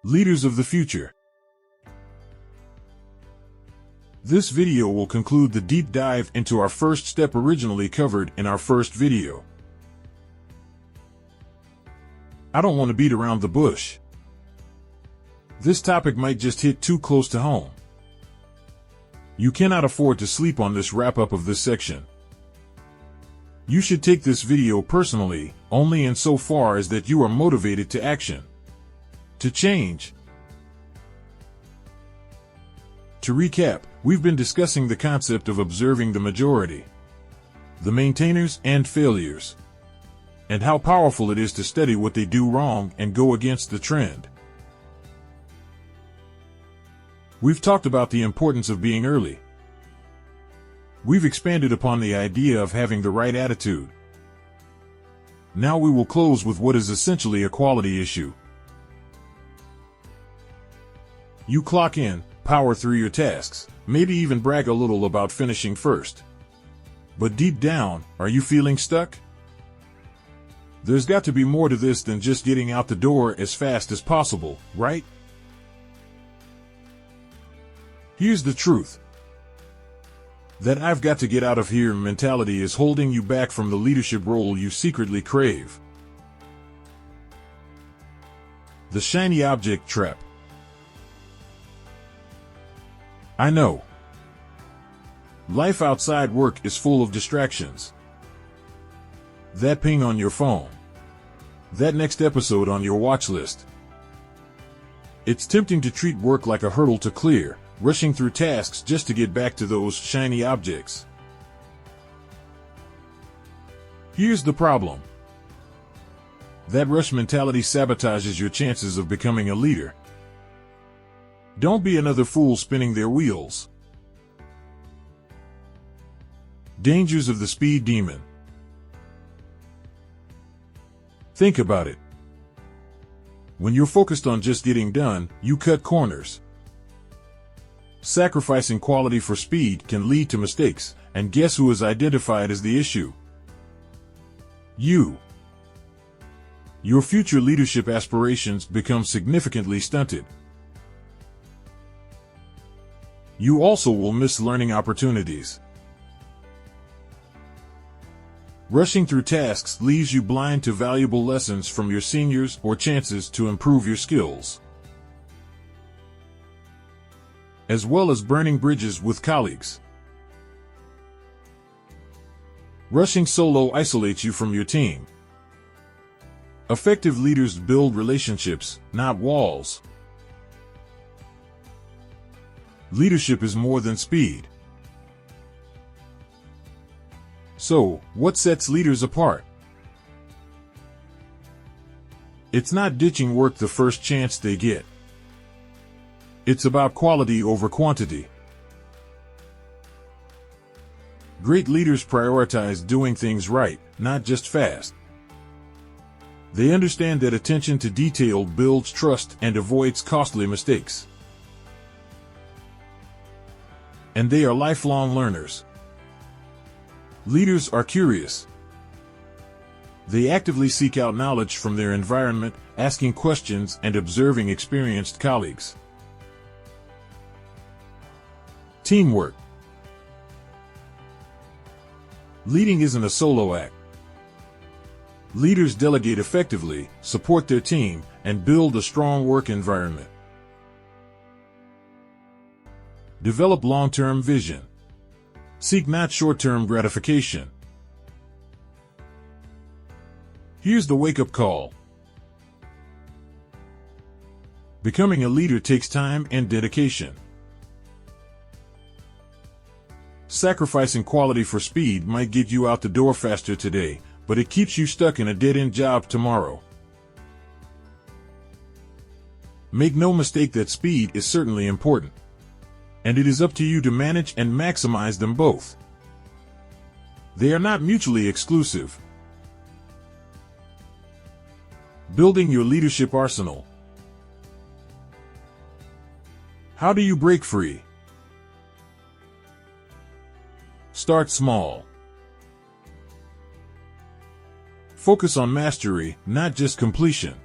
Leaders of the future. This video will conclude the deep dive into our first step originally covered in our first video. I don't want to beat around the bush. This topic might just hit too close to home. You cannot afford to sleep on this wrap-up of this section. You should take this video personally, only insofar as that you are motivated to action. To change. To recap, we've been discussing the concept of observing the majority, the maintainers and failures, and how powerful it is to study what they do wrong and go against the trend. We've talked about the importance of being early. We've expanded upon the idea of having the right attitude. Now we will close with what is essentially a quality issue. You clock in, power through your tasks, maybe even brag a little about finishing first. But deep down, are you feeling stuck? There's got to be more to this than just getting out the door as fast as possible, right? Here's the truth. That I've got to get out of here mentality is holding you back from the leadership role you secretly crave. The shiny object trap. I know. Life outside work is full of distractions. That ping on your phone. That next episode on your watch list. It's tempting to treat work like a hurdle to clear, rushing through tasks just to get back to those shiny objects. Here's the problem. That rush mentality sabotages your chances of becoming a leader. Don't be another fool spinning their wheels. Dangers of the speed demon. Think about it. When you're focused on just getting done, you cut corners. Sacrificing quality for speed can lead to mistakes, and guess who is identified as the issue? You. Your future leadership aspirations become significantly stunted. You also will miss learning opportunities. Rushing through tasks leaves you blind to valuable lessons from your seniors or chances to improve your skills, as well as burning bridges with colleagues. Rushing solo isolates you from your team. Effective leaders build relationships, not walls. Leadership is more than speed. So, what sets leaders apart? It's not ditching work the first chance they get. It's about quality over quantity. Great leaders prioritize doing things right, not just fast. They understand that attention to detail builds trust and avoids costly mistakes. And they are lifelong learners. Leaders are curious. They actively seek out knowledge from their environment, asking questions and observing experienced colleagues. Teamwork. Leading isn't a solo act. Leaders delegate effectively, support their team, and build a strong work environment. Develop long-term vision. Seek not short-term gratification. Here's the wake-up call. Becoming a leader takes time and dedication. Sacrificing quality for speed might get you out the door faster today, but it keeps you stuck in a dead-end job tomorrow. Make no mistake that speed is certainly important, and it is up to you to manage and maximize them both. They are not mutually exclusive. Building your leadership arsenal. How do you break free? Start small. Focus on mastery, not just completion.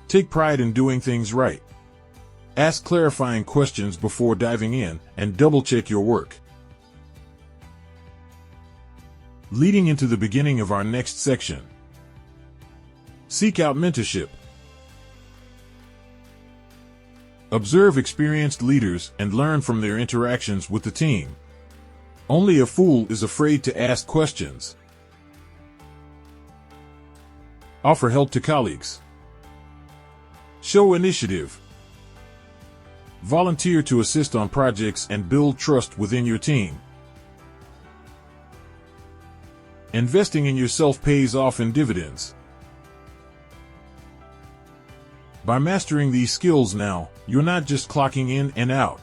Take pride in doing things right. Ask clarifying questions before diving in, and double-check your work. Leading into the beginning of our next section. Seek out mentorship. Observe experienced leaders and learn from their interactions with the team. Only a fool is afraid to ask questions. Offer help to colleagues. Show initiative. Volunteer to assist on projects and build trust within your team. Investing in yourself pays off in dividends. By mastering these skills now, you're not just clocking in and out.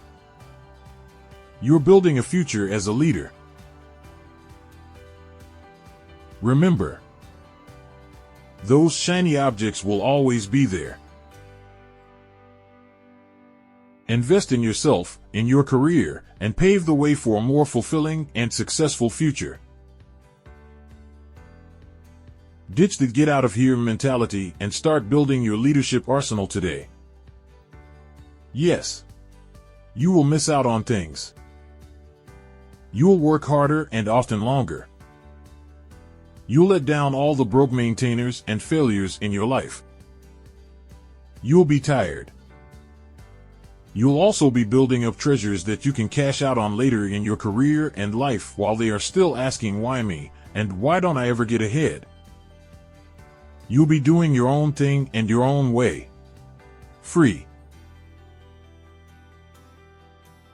You're building a future as a leader. Remember, those shiny objects will always be there. Invest in yourself, in your career, and pave the way for a more fulfilling and successful future. Ditch the get out of here mentality and start building your leadership arsenal today. Yes, you will miss out on things. You'll work harder and often longer. You'll let down all the broke maintainers and failures in your life. You'll be tired. You'll also be building up treasures that you can cash out on later in your career and life while they are still asking why me, and why don't I ever get ahead? You'll be doing your own thing and your own way. Free.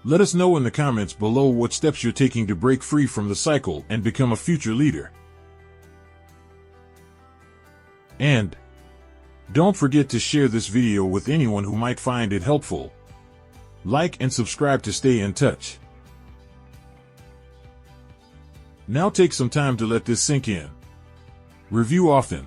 Let us know in the comments below what steps you're taking to break free from the cycle and become a future leader. And don't forget to share this video with anyone who might find it helpful. Like and subscribe to stay in touch. Now take some time to let this sink in. Review often.